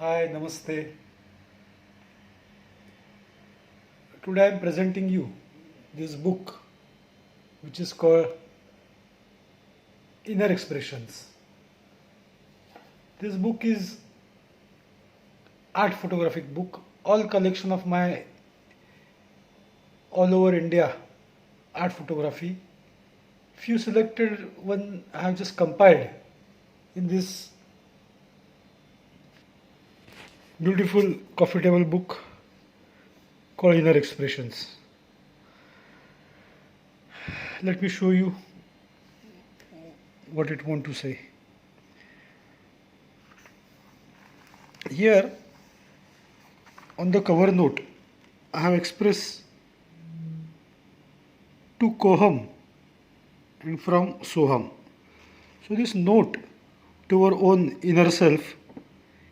Hi, Namaste. Today I am presenting you this book which is called Inner Expressions. This book is art photographic book, all collection of my all over India art photography. Few selected one I have just compiled in this beautiful coffee table book called Inner Expressions. Let me show you what it want to say. Here on the cover note I have expressed to Koham and from Soham. So this note to our own inner self,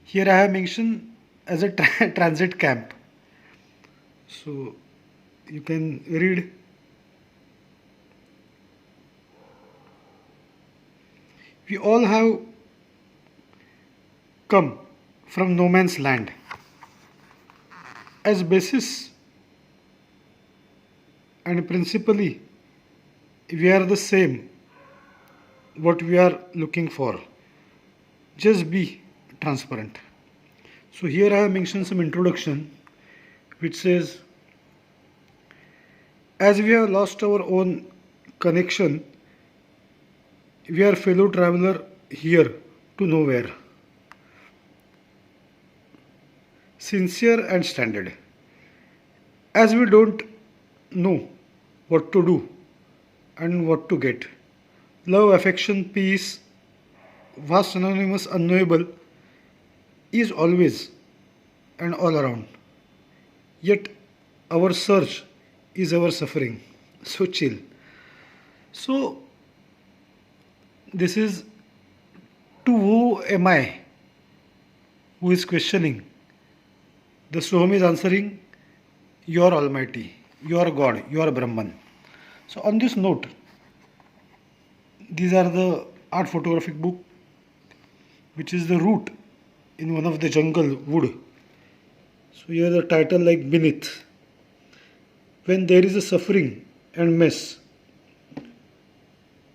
here I have mentioned as a transit camp. So you can read. We all have come from no man's land. As basis and principally, we are the same what we are looking for. Just be transparent. So here I have mentioned some introduction which says, as we have lost our own connection, we are fellow traveler here to nowhere. Sincere and standard. As we don't know what to do and what to get. Love, affection, peace, vast, anonymous, unknowable is always and all around. Yet our search is our suffering. So chill. So this is to who am I who is questioning. The Soham is answering, you are Almighty, you are God, you are Brahman. So on this note, these are the art photographic book which is the root in one of the jungle wood. So here the title like beneath. When there is a suffering and mess,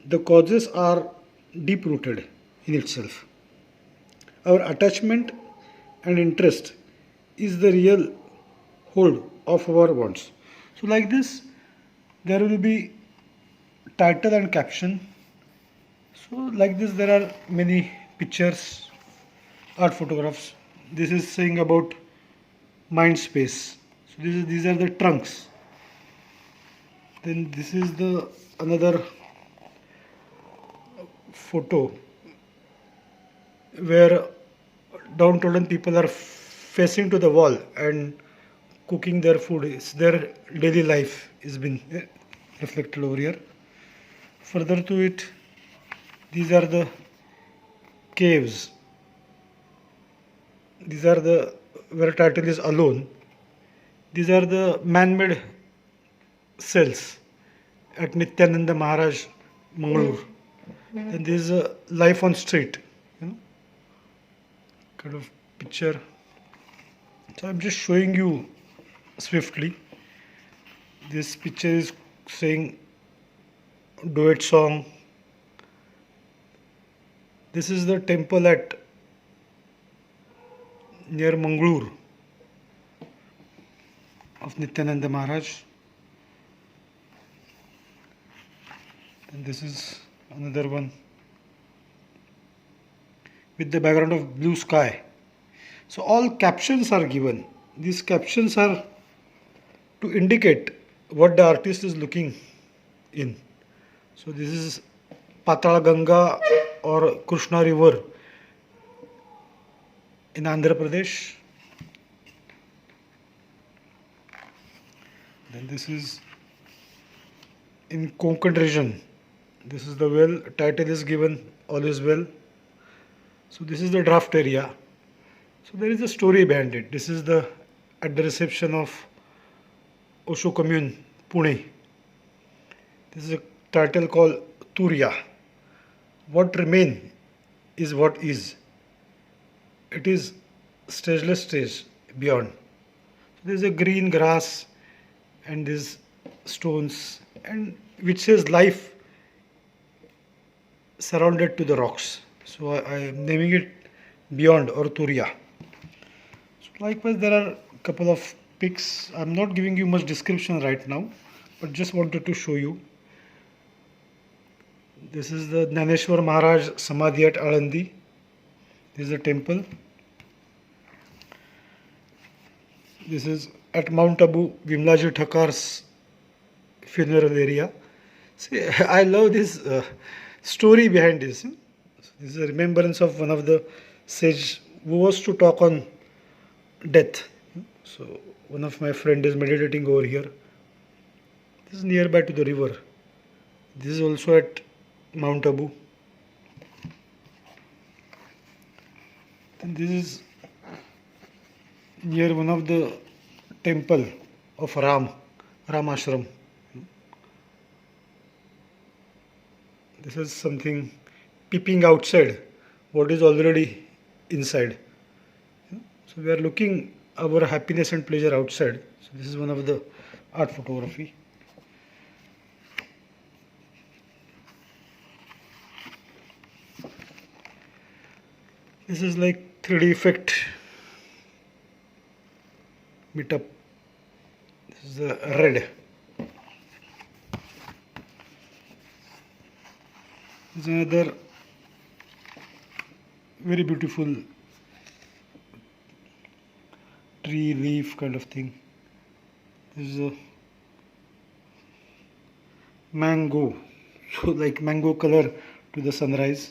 the causes are deep rooted in itself. Our attachment and interest is the real hold of our wants. So like this, there will be title and caption. So like this, there are many pictures, art photographs. This is saying about mind space. So these are the trunks. Then this is the another photo where downtrodden people are facing to the wall and cooking their food. It's their daily life is been reflected over here. Further to it, these are the caves. These are the where title is alone. These are the man-made cells at Nityananda Maharaj Mangalore. Then there is a life on street, kind of picture. So I'm just showing you swiftly. This picture is saying duet song. This is the temple at near Mangalore of Nityananda Maharaj. And this is another one with the background of blue sky. So all captions are given. These captions are to indicate what the artist is looking in. So this is Patala Ganga or Krishna River in Andhra Pradesh. Then this is in Konkan region. This is the well. Title is given, all is well. So this is the draft area. So there is a story behind it. This is the at the reception of Osho Commune, Pune. This is a title called Turiya. What remain is what is. It is stageless stage beyond. There's a green grass and these stones, and which says life surrounded to the rocks. So I am naming it Beyond or Turia. So likewise, there are a couple of pics. I'm not giving you much description right now, but just wanted to show you. This is the Jnaneshwar Maharaj Samadhi at Alandi. This is the temple. This is at Mount Abu, Vimlaji Thakar's funeral area. See, I love this story behind this. So this is a remembrance of one of the sage who was to talk on death. So one of my friend is meditating over here. This is nearby to the river. This is also at Mount Abu. And this is near one of the temple of Ram Ashram. This is something peeping outside what is already inside. So we are looking our happiness and pleasure outside. So this is one of the art photography. This is like 3D effect meetup. This is the red. This is another very beautiful tree leaf kind of thing. This is a mango, so like mango color to the sunrise.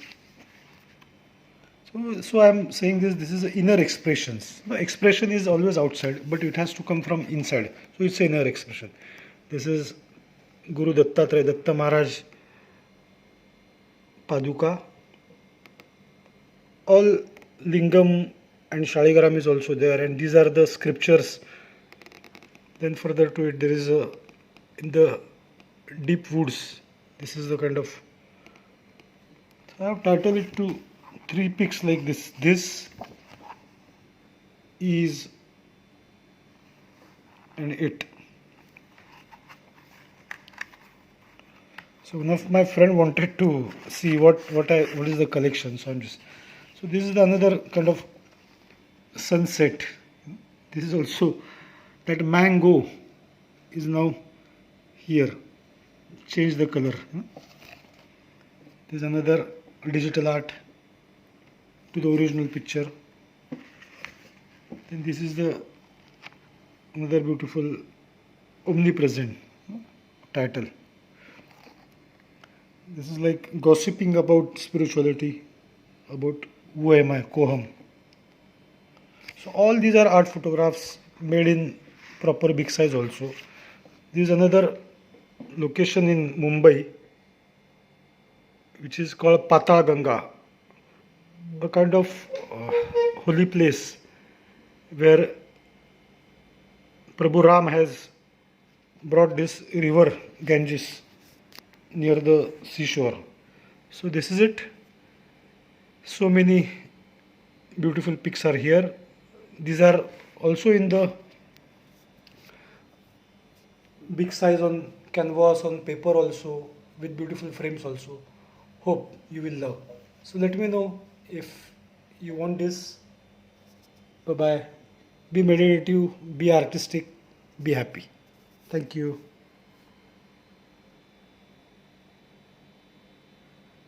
So I'm saying this is inner expressions. The expression is always outside, but it has to come from inside. So it's inner expression. This is Guru Dattatreya, Datta Maharaj Paduka. All Lingam and Shaligram is also there, and these are the scriptures. Then further to it, there is a in the deep woods. This is the kind of. So I have titled it to 3 pics like this. This is and it. So one of my friend wanted to see what is the collection. So so this is another kind of sunset. This is also that mango is now here. Change the color. This is another digital art to the original picture. Then this is the another beautiful omnipresent title. This is like gossiping about spirituality, about who am I, Koham. So all these are art photographs made in proper big size also. This is another location in Mumbai which is called Patal Ganga, a kind of holy place where Prabhu Ram has brought this river Ganges near the seashore. So this is it. So many beautiful pics are here. These are also in the big size on canvas, on paper also, with beautiful frames also. Hope you will love. So let me know if you want this. Bye bye. Be meditative, be artistic, be happy. Thank you.